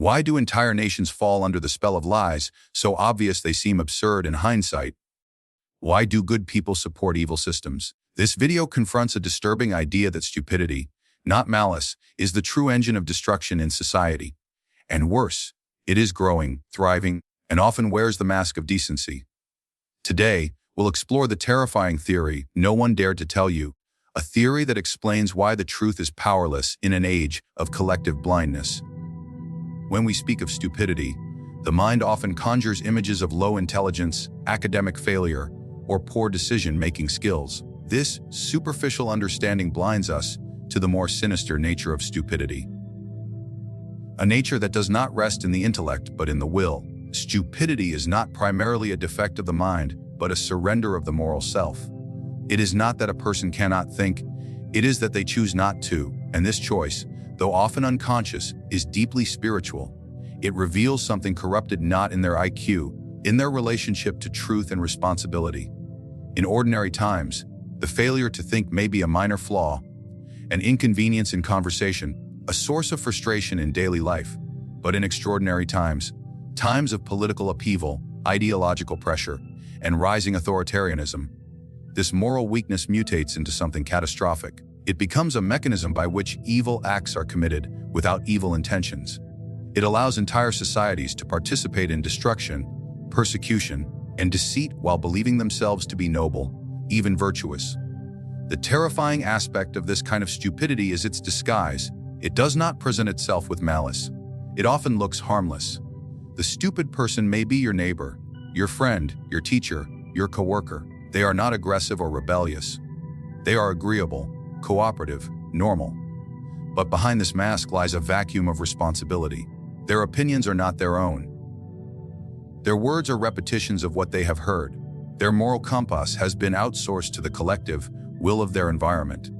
Why do entire nations fall under the spell of lies, so obvious they seem absurd in hindsight? Why do good people support evil systems? This video confronts a disturbing idea that stupidity, not malice, is the true engine of destruction in society. And worse, it is growing, thriving, and often wears the mask of decency. Today, we'll explore the terrifying theory no one dared to tell you, a theory that explains why the truth is powerless in an age of collective blindness. When we speak of stupidity, the mind often conjures images of low intelligence, academic failure, or poor decision-making skills. This superficial understanding blinds us to the more sinister nature of stupidity. A nature that does not rest in the intellect but in the will. Stupidity is not primarily a defect of the mind, but a surrender of the moral self. It is not that a person cannot think, it is that they choose not to, and this choice, though often unconscious, is deeply spiritual. It reveals something corrupted not in their IQ, in their relationship to truth and responsibility. In ordinary times, the failure to think may be a minor flaw, an inconvenience in conversation, a source of frustration in daily life. But in extraordinary times, times of political upheaval, ideological pressure, and rising authoritarianism, this moral weakness mutates into something catastrophic. It becomes a mechanism by which evil acts are committed without evil intentions. It allows entire societies to participate in destruction, persecution, and deceit while believing themselves to be noble, even virtuous. The terrifying aspect of this kind of stupidity is its disguise. It does not present itself with malice. It often looks harmless. The stupid person may be your neighbor, your friend, your teacher, your coworker. They are not aggressive or rebellious. They are agreeable, cooperative, normal. But behind this mask lies a vacuum of responsibility. Their opinions are not their own. Their words are repetitions of what they have heard. Their moral compass has been outsourced to the collective will of their environment.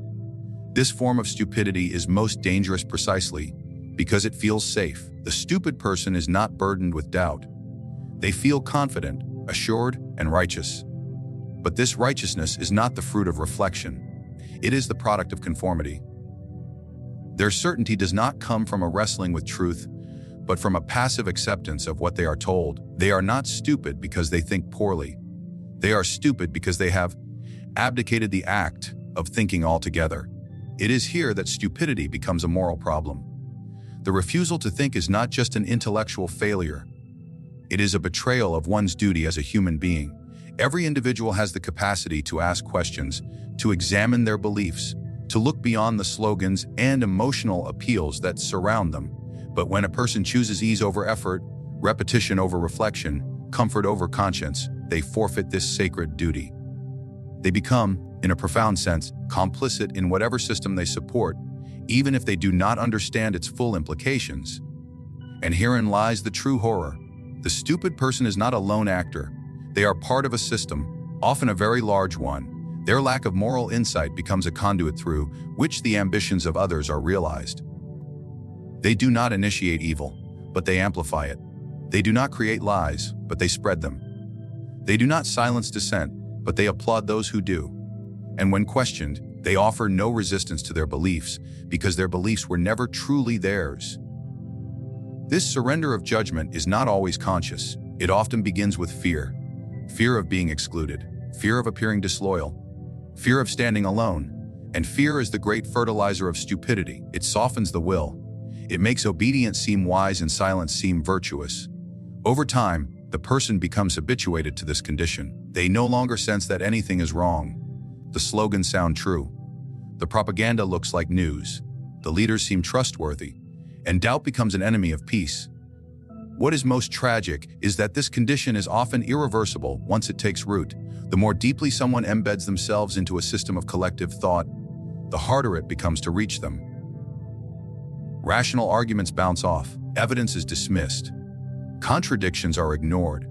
This form of stupidity is most dangerous precisely because it feels safe. The stupid person is not burdened with doubt. They feel confident, assured, and righteous. But this righteousness is not the fruit of reflection. It is the product of conformity. Their certainty does not come from a wrestling with truth, but from a passive acceptance of what they are told. They are not stupid because they think poorly. They are stupid because they have abdicated the act of thinking altogether. It is here that stupidity becomes a moral problem. The refusal to think is not just an intellectual failure. It is a betrayal of one's duty as a human being. Every individual has the capacity to ask questions, to examine their beliefs, to look beyond the slogans and emotional appeals that surround them. But when a person chooses ease over effort, repetition over reflection, comfort over conscience, they forfeit this sacred duty. They become, in a profound sense, complicit in whatever system they support, even if they do not understand its full implications. And herein lies the true horror. The stupid person is not a lone actor. They are part of a system, often a very large one. Their lack of moral insight becomes a conduit through which the ambitions of others are realized. They do not initiate evil, but they amplify it. They do not create lies, but they spread them. They do not silence dissent, but they applaud those who do. And when questioned, they offer no resistance to their beliefs because their beliefs were never truly theirs. This surrender of judgment is not always conscious. It often begins with fear. Fear of being excluded, fear of appearing disloyal, fear of standing alone. And fear is the great fertilizer of stupidity. It softens the will. It makes obedience seem wise and silence seem virtuous. Over time, the person becomes habituated to this condition. They no longer sense that anything is wrong. The slogans sound true. The propaganda looks like news. The leaders seem trustworthy. And doubt becomes an enemy of peace. What is most tragic is that this condition is often irreversible once it takes root. The more deeply someone embeds themselves into a system of collective thought, the harder it becomes to reach them. Rational arguments bounce off. Evidence is dismissed. Contradictions are ignored.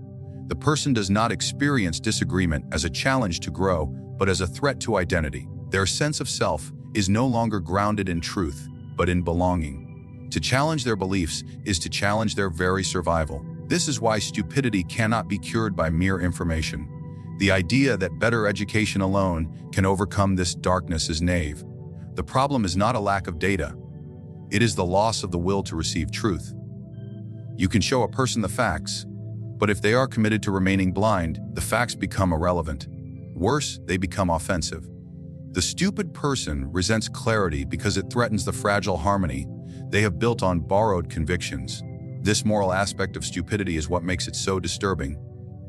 The person does not experience disagreement as a challenge to grow, but as a threat to identity. Their sense of self is no longer grounded in truth, but in belonging. To challenge their beliefs is to challenge their very survival. This is why stupidity cannot be cured by mere information. The idea that better education alone can overcome this darkness is naive. The problem is not a lack of data. It is the loss of the will to receive truth. You can show a person the facts, but if they are committed to remaining blind, the facts become irrelevant. Worse, they become offensive. The stupid person resents clarity because it threatens the fragile harmony they have built on borrowed convictions. This moral aspect of stupidity is what makes it so disturbing.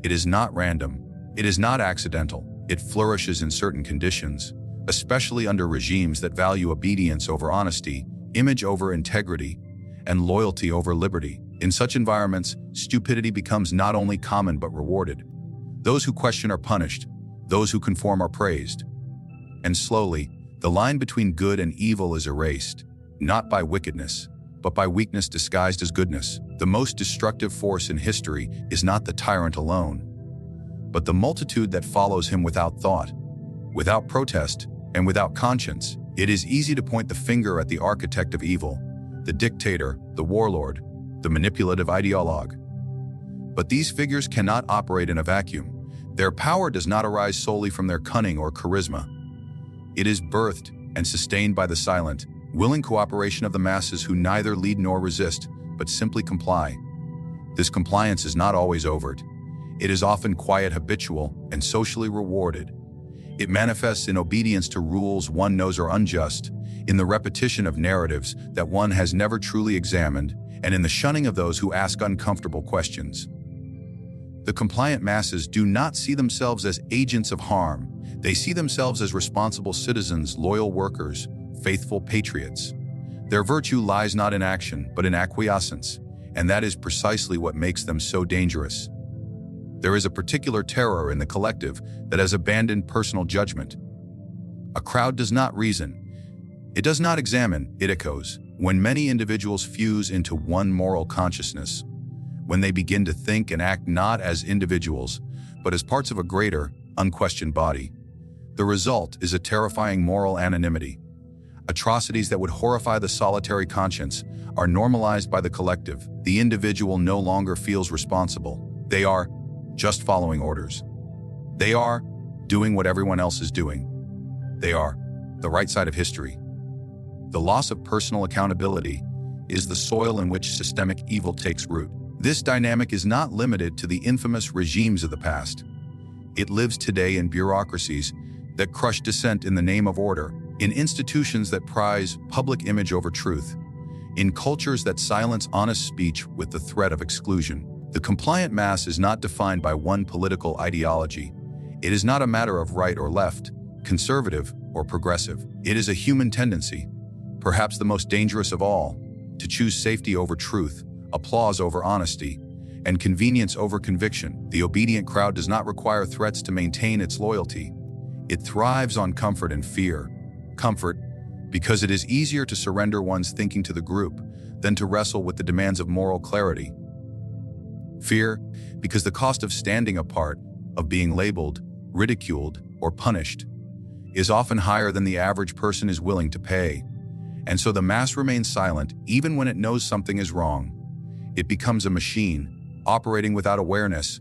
It is not random. It is not accidental. It flourishes in certain conditions, especially under regimes that value obedience over honesty, image over integrity, and loyalty over liberty. In such environments, stupidity becomes not only common but rewarded. Those who question are punished, those who conform are praised. And slowly, the line between good and evil is erased, not by wickedness, but by weakness disguised as goodness. The most destructive force in history is not the tyrant alone, but the multitude that follows him without thought, without protest, and without conscience. It is easy to point the finger at the architect of evil, the dictator, the warlord, the manipulative ideologue. But these figures cannot operate in a vacuum. Their power does not arise solely from their cunning or charisma. It is birthed and sustained by the silent, willing cooperation of the masses who neither lead nor resist, but simply comply. This compliance is not always overt. It is often quiet, habitual, and socially rewarded. It manifests in obedience to rules one knows are unjust, in the repetition of narratives that one has never truly examined, and in the shunning of those who ask uncomfortable questions. The compliant masses do not see themselves as agents of harm. They see themselves as responsible citizens, loyal workers, faithful patriots. Their virtue lies not in action, but in acquiescence, and that is precisely what makes them so dangerous. There is a particular terror in the collective that has abandoned personal judgment. A crowd does not reason. It does not examine, it echoes. When many individuals fuse into one moral consciousness, when they begin to think and act not as individuals, but as parts of a greater, unquestioned body, the result is a terrifying moral anonymity. Atrocities that would horrify the solitary conscience are normalized by the collective. The individual no longer feels responsible. They are just following orders. They are doing what everyone else is doing. They are the right side of history. The loss of personal accountability is the soil in which systemic evil takes root. This dynamic is not limited to the infamous regimes of the past. It lives today in bureaucracies that crush dissent in the name of order, in institutions that prize public image over truth, in cultures that silence honest speech with the threat of exclusion. The compliant mass is not defined by one political ideology. It is not a matter of right or left, conservative or progressive. It is a human tendency, perhaps the most dangerous of all, to choose safety over truth, applause over honesty, and convenience over conviction. The obedient crowd does not require threats to maintain its loyalty. It thrives on comfort and fear. Comfort, because it is easier to surrender one's thinking to the group than to wrestle with the demands of moral clarity. Fear, because the cost of standing apart, of being labeled, ridiculed, or punished, is often higher than the average person is willing to pay. And so the mass remains silent even when it knows something is wrong. It becomes a machine, operating without awareness,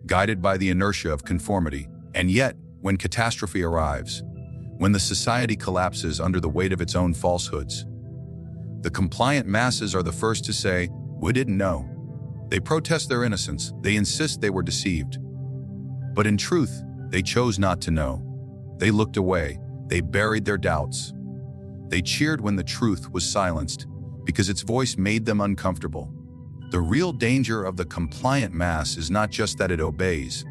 guided by the inertia of conformity. And yet, when catastrophe arrives, when the society collapses under the weight of its own falsehoods, the compliant masses are the first to say, "We didn't know." They protest their innocence. They insist they were deceived. But in truth, they chose not to know. They looked away. They buried their doubts. They cheered when the truth was silenced, because its voice made them uncomfortable. The real danger of the compliant mass is not just that it obeys.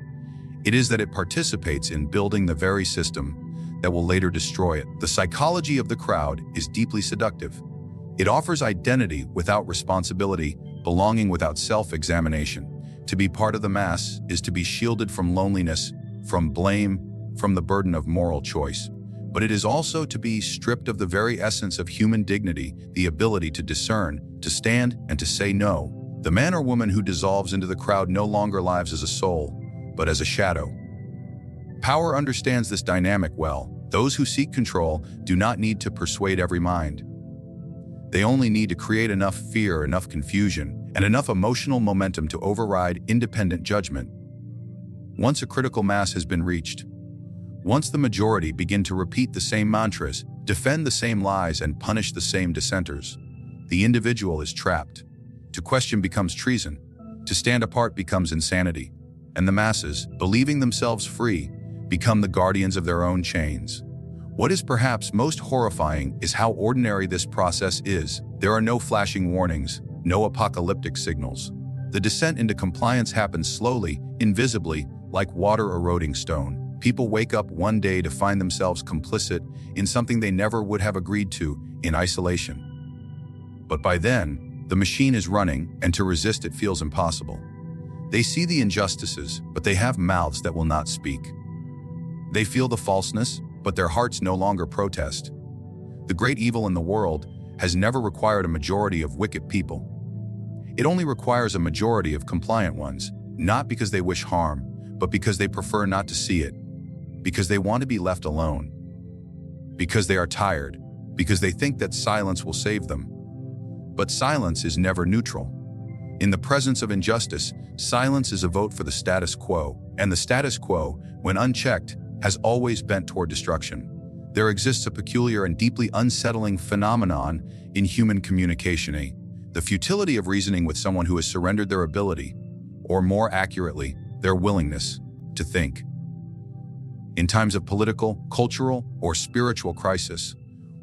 It is that it participates in building the very system that will later destroy it. The psychology of the crowd is deeply seductive. It offers identity without responsibility, belonging without self-examination. To be part of the mass is to be shielded from loneliness, from blame, from the burden of moral choice. But it is also to be stripped of the very essence of human dignity, the ability to discern, to stand, and to say no. The man or woman who dissolves into the crowd no longer lives as a soul, but as a shadow. Power understands this dynamic well. Those who seek control do not need to persuade every mind. They only need to create enough fear, enough confusion, and enough emotional momentum to override independent judgment. Once a critical mass has been reached, once the majority begin to repeat the same mantras, defend the same lies, and punish the same dissenters, the individual is trapped. To question becomes treason. To stand apart becomes insanity. And the masses, believing themselves free, become the guardians of their own chains. What is perhaps most horrifying is how ordinary this process is. There are no flashing warnings, no apocalyptic signals. The descent into compliance happens slowly, invisibly, like water eroding stone. People wake up one day to find themselves complicit in something they never would have agreed to in isolation. But by then, the machine is running, and to resist it feels impossible. They see the injustices, but they have mouths that will not speak. They feel the falseness, but their hearts no longer protest. The great evil in the world has never required a majority of wicked people. It only requires a majority of compliant ones, not because they wish harm, but because they prefer not to see it, because they want to be left alone, because they are tired, because they think that silence will save them. But silence is never neutral. In the presence of injustice, silence is a vote for the status quo, and the status quo, when unchecked, has always bent toward destruction. There exists a peculiar and deeply unsettling phenomenon in human communication, the futility of reasoning with someone who has surrendered their ability, or more accurately, their willingness, to think. In times of political, cultural, or spiritual crisis,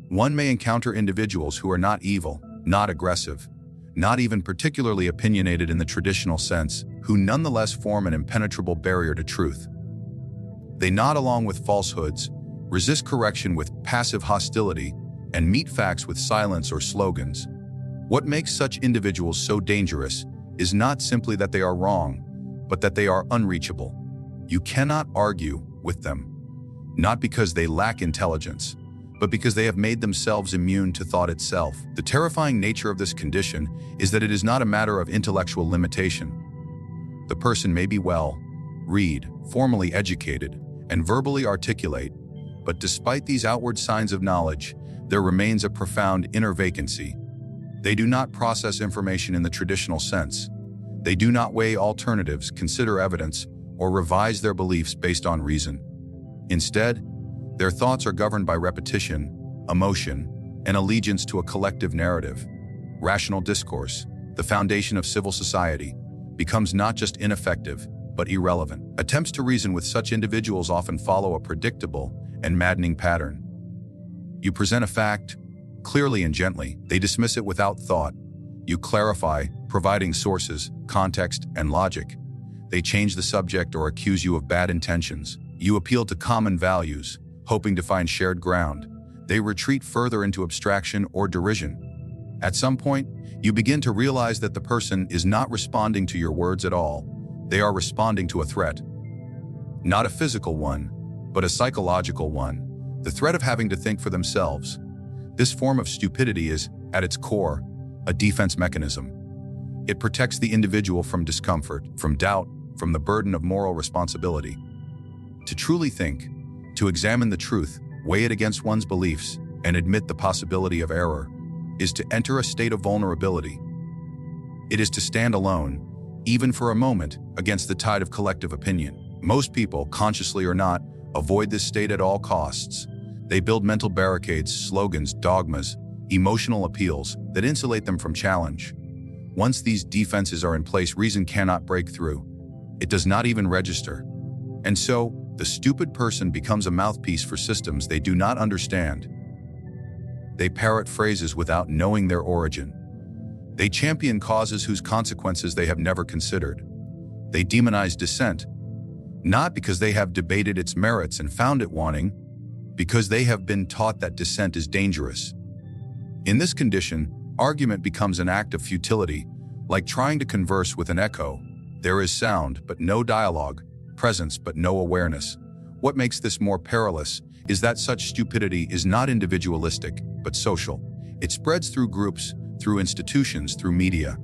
one may encounter individuals who are not evil, not aggressive, not even particularly opinionated in the traditional sense, who nonetheless form an impenetrable barrier to truth. They nod along with falsehoods, resist correction with passive hostility, and meet facts with silence or slogans. What makes such individuals so dangerous is not simply that they are wrong, but that they are unreachable. You cannot argue with them, not because they lack intelligence, but because they have made themselves immune to thought itself. The terrifying nature of this condition is that it is not a matter of intellectual limitation. The person may be well, read, formally educated, and verbally articulate, but despite these outward signs of knowledge, there remains a profound inner vacancy. They do not process information in the traditional sense. They do not weigh alternatives, consider evidence, or revise their beliefs based on reason. Instead, their thoughts are governed by repetition, emotion, and allegiance to a collective narrative. Rational discourse, the foundation of civil society, becomes not just ineffective, but irrelevant. Attempts to reason with such individuals often follow a predictable and maddening pattern. You present a fact, clearly and gently. They dismiss it without thought. You clarify, providing sources, context, and logic. They change the subject or accuse you of bad intentions. You appeal to common values, hoping to find shared ground. They retreat further into abstraction or derision. At some point, you begin to realize that the person is not responding to your words at all. They are responding to a threat. Not a physical one, but a psychological one. The threat of having to think for themselves. This form of stupidity is, at its core, a defense mechanism. It protects the individual from discomfort, from doubt, from the burden of moral responsibility. To truly think, to examine the truth, weigh it against one's beliefs, and admit the possibility of error, is to enter a state of vulnerability. It is to stand alone, even for a moment, against the tide of collective opinion. Most people, consciously or not, avoid this state at all costs. They build mental barricades, slogans, dogmas, emotional appeals that insulate them from challenge. Once these defenses are in place, reason cannot break through. It does not even register. And so, the stupid person becomes a mouthpiece for systems they do not understand. They parrot phrases without knowing their origin. They champion causes whose consequences they have never considered. They demonize dissent, not because they have debated its merits and found it wanting, because they have been taught that dissent is dangerous. In this condition, argument becomes an act of futility, like trying to converse with an echo. There is sound, but no dialogue, presence, but no awareness. What makes this more perilous is that such stupidity is not individualistic, but social. It spreads through groups, through institutions, through media.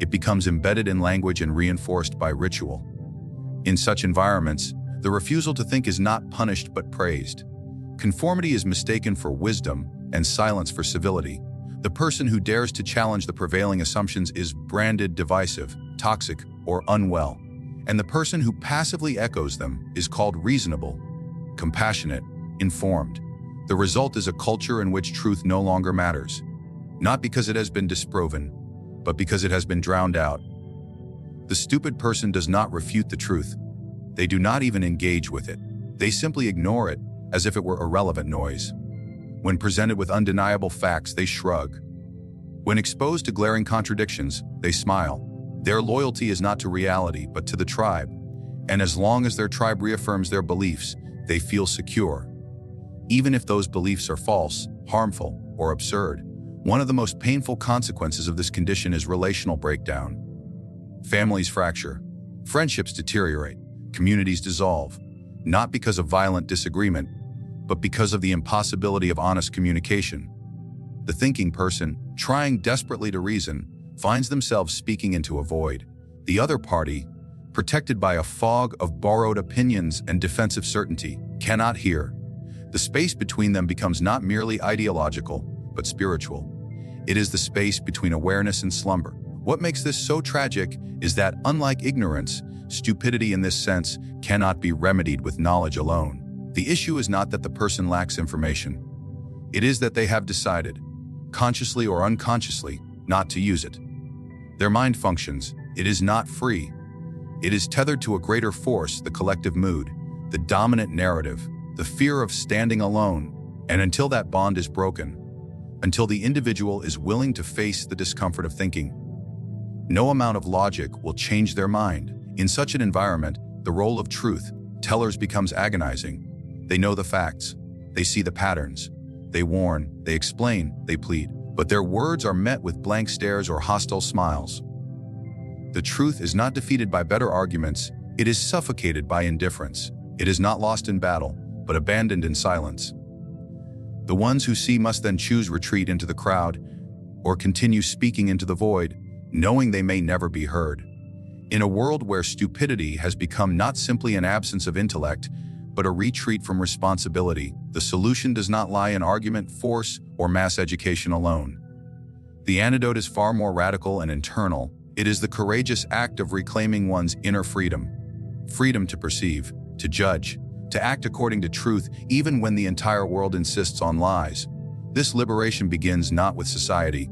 It becomes embedded in language and reinforced by ritual. In such environments, the refusal to think is not punished but praised. Conformity is mistaken for wisdom and silence for civility. The person who dares to challenge the prevailing assumptions is branded divisive, toxic, or unwell. And the person who passively echoes them is called reasonable, compassionate, informed. The result is a culture in which truth no longer matters. Not because it has been disproven, but because it has been drowned out. The stupid person does not refute the truth. They do not even engage with it. They simply ignore it as if it were irrelevant noise. When presented with undeniable facts, they shrug. When exposed to glaring contradictions, they smile. Their loyalty is not to reality, but to the tribe. And as long as their tribe reaffirms their beliefs, they feel secure. Even if those beliefs are false, harmful, or absurd. One of the most painful consequences of this condition is relational breakdown. Families fracture. Friendships deteriorate. Communities dissolve. Not because of violent disagreement, but because of the impossibility of honest communication. The thinking person, trying desperately to reason, finds themselves speaking into a void. The other party, protected by a fog of borrowed opinions and defensive certainty, cannot hear. The space between them becomes not merely ideological, but spiritual. It is the space between awareness and slumber. What makes this so tragic is that, unlike ignorance, stupidity in this sense cannot be remedied with knowledge alone. The issue is not that the person lacks information. It is that they have decided, consciously or unconsciously, not to use it. Their mind functions. It is not free. It is tethered to a greater force, the collective mood, the dominant narrative, the fear of standing alone. And until that bond is broken, until the individual is willing to face the discomfort of thinking, no amount of logic will change their mind. In such an environment, the role of truth tellers becomes agonizing. They know the facts. They see the patterns. They warn, they explain, they plead. But their words are met with blank stares or hostile smiles. The truth is not defeated by better arguments. It is suffocated by indifference. It is not lost in battle, but abandoned in silence. The ones who see must then choose retreat into the crowd or continue speaking into the void, knowing they may never be heard. In a world where stupidity has become not simply an absence of intellect, but a retreat from responsibility, the solution does not lie in argument, force, or mass education alone. The antidote is far more radical and internal. It is the courageous act of reclaiming one's inner freedom. Freedom to perceive, to judge, to act according to truth, even when the entire world insists on lies. This liberation begins not with society,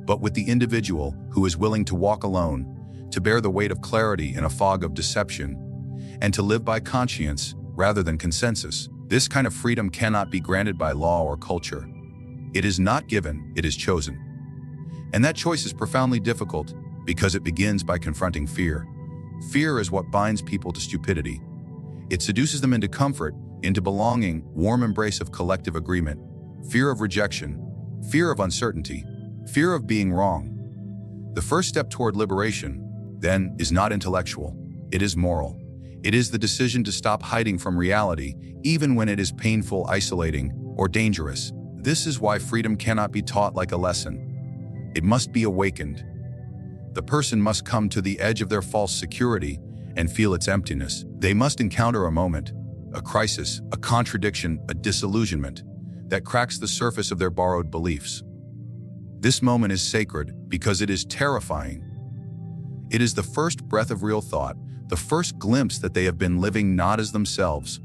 but with the individual who is willing to walk alone, to bear the weight of clarity in a fog of deception, and to live by conscience rather than consensus. This kind of freedom cannot be granted by law or culture. It is not given, it is chosen. And that choice is profoundly difficult because it begins by confronting fear. Fear is what binds people to stupidity. It seduces them into comfort, into belonging, warm embrace of collective agreement, fear of rejection, fear of uncertainty, fear of being wrong. The first step toward liberation, then, is not intellectual. It is moral. It is the decision to stop hiding from reality, even when it is painful, isolating, or dangerous. This is why freedom cannot be taught like a lesson. It must be awakened. The person must come to the edge of their false security and feel its emptiness. They must encounter a moment, a crisis, a contradiction, a disillusionment that cracks the surface of their borrowed beliefs. This moment is sacred because it is terrifying. It is the first breath of real thought, the first glimpse that they have been living not as themselves,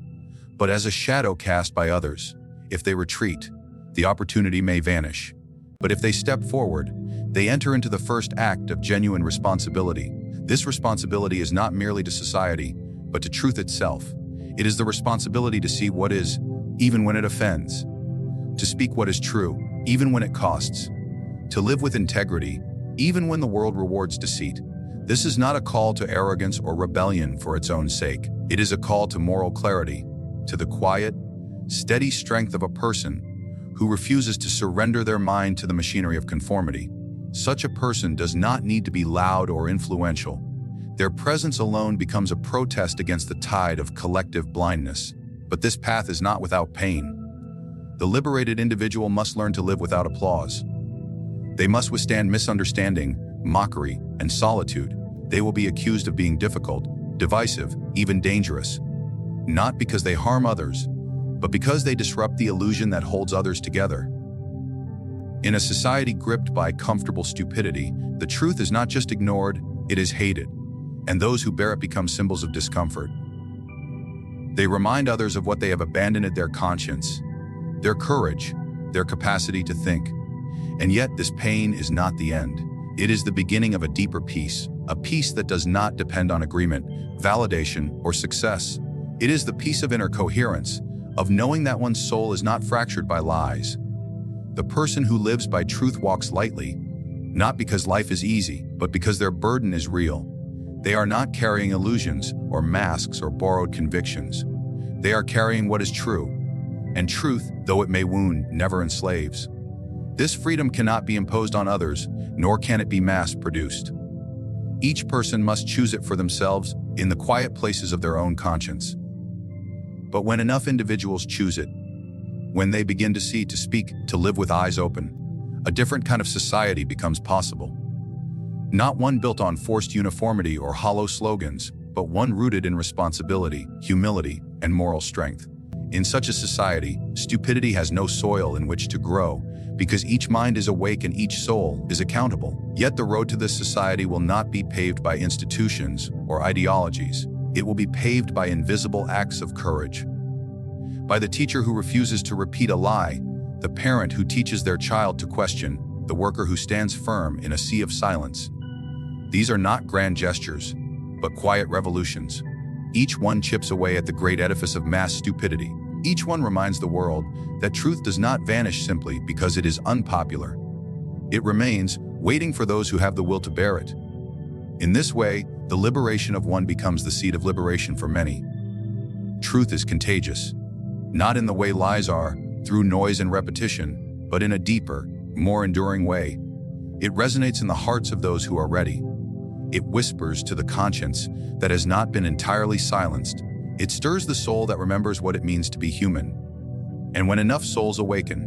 but as a shadow cast by others. If they retreat, the opportunity may vanish. But if they step forward, they enter into the first act of genuine responsibility. This responsibility is not merely to society, but to truth itself. It is the responsibility to see what is, even when it offends, to speak what is true, even when it costs, to live with integrity, even when the world rewards deceit. This is not a call to arrogance or rebellion for its own sake. It is a call to moral clarity, to the quiet, steady strength of a person who refuses to surrender their mind to the machinery of conformity. Such a person does not need to be loud or influential. Their presence alone becomes a protest against the tide of collective blindness. But this path is not without pain. The liberated individual must learn to live without applause. They must withstand misunderstanding, mockery, and solitude. They will be accused of being difficult, divisive, even dangerous. Not because they harm others, but because they disrupt the illusion that holds others together. In a society gripped by comfortable stupidity, the truth is not just ignored, it is hated, and those who bear it become symbols of discomfort. They remind others of what they have abandoned: their conscience, their courage, their capacity to think. And yet this pain is not the end. It is the beginning of a deeper peace, a peace that does not depend on agreement, validation, or success. It is the peace of inner coherence, of knowing that one's soul is not fractured by lies. The person who lives by truth walks lightly, not because life is easy, but because their burden is real. They are not carrying illusions or masks or borrowed convictions. They are carrying what is true, and truth, though it may wound, never enslaves. This freedom cannot be imposed on others, nor can it be mass-produced. Each person must choose it for themselves in the quiet places of their own conscience. But when enough individuals choose it, when they begin to see, to speak, to live with eyes open, a different kind of society becomes possible. Not one built on forced uniformity or hollow slogans, but one rooted in responsibility, humility, and moral strength. In such a society, stupidity has no soil in which to grow, because each mind is awake and each soul is accountable. Yet the road to this society will not be paved by institutions or ideologies. It will be paved by invisible acts of courage. By the teacher who refuses to repeat a lie, the parent who teaches their child to question, the worker who stands firm in a sea of silence. These are not grand gestures, but quiet revolutions. Each one chips away at the great edifice of mass stupidity. Each one reminds the world that truth does not vanish simply because it is unpopular. It remains, waiting for those who have the will to bear it. In this way, the liberation of one becomes the seed of liberation for many. Truth is contagious, not in the way lies are, through noise and repetition, but in a deeper, more enduring way. It resonates in the hearts of those who are ready. It whispers to the conscience that has not been entirely silenced. It stirs the soul that remembers what it means to be human. And when enough souls awaken,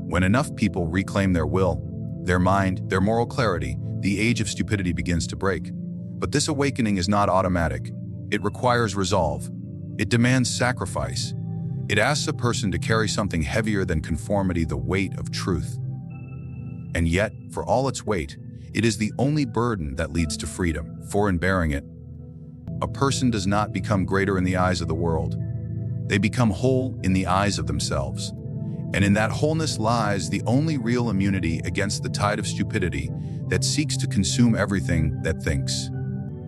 when enough people reclaim their will, their mind, their moral clarity, the age of stupidity begins to break. But this awakening is not automatic. It requires resolve. It demands sacrifice. It asks a person to carry something heavier than conformity, the weight of truth. And yet, for all its weight, it is the only burden that leads to freedom, for in bearing it, a person does not become greater in the eyes of the world. They become whole in the eyes of themselves. And in that wholeness lies the only real immunity against the tide of stupidity that seeks to consume everything that thinks,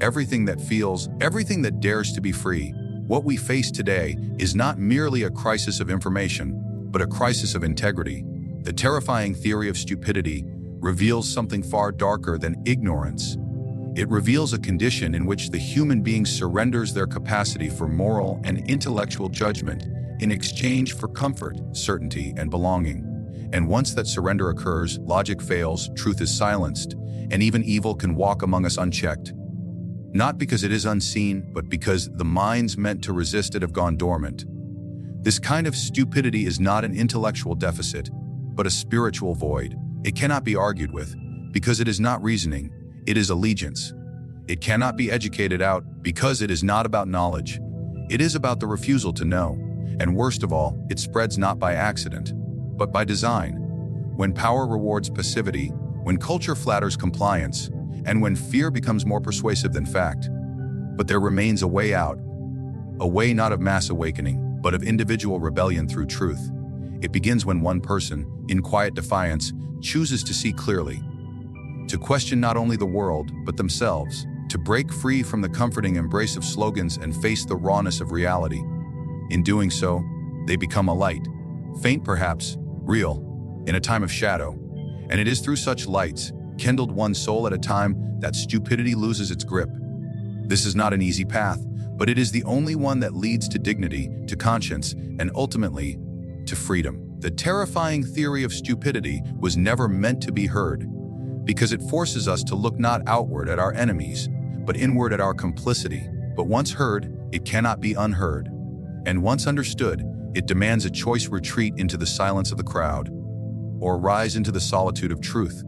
everything that feels, everything that dares to be free. What we face today is not merely a crisis of information, but a crisis of integrity. The terrifying theory of stupidity reveals something far darker than ignorance. It reveals a condition in which the human being surrenders their capacity for moral and intellectual judgment in exchange for comfort, certainty, and belonging. And once that surrender occurs, logic fails, truth is silenced, and even evil can walk among us unchecked. Not because it is unseen, but because the minds meant to resist it have gone dormant. This kind of stupidity is not an intellectual deficit, but a spiritual void. It cannot be argued with, because it is not reasoning, it is allegiance. It cannot be educated out, because it is not about knowledge. It is about the refusal to know. And worst of all, it spreads not by accident, but by design. When power rewards passivity, when culture flatters compliance, and when fear becomes more persuasive than fact. But there remains a way out, a way not of mass awakening, but of individual rebellion through truth. It begins when one person, in quiet defiance, chooses to see clearly, to question not only the world, but themselves, to break free from the comforting embrace of slogans and face the rawness of reality. In doing so, they become a light, faint perhaps, real, in a time of shadow. And it is through such lights, kindled one soul at a time, that stupidity loses its grip. This is not an easy path, but it is the only one that leads to dignity, to conscience, and ultimately, to freedom. The terrifying theory of stupidity was never meant to be heard, because it forces us to look not outward at our enemies, but inward at our complicity. But once heard, it cannot be unheard. And once understood, it demands a choice: retreat into the silence of the crowd, or rise into the solitude of truth.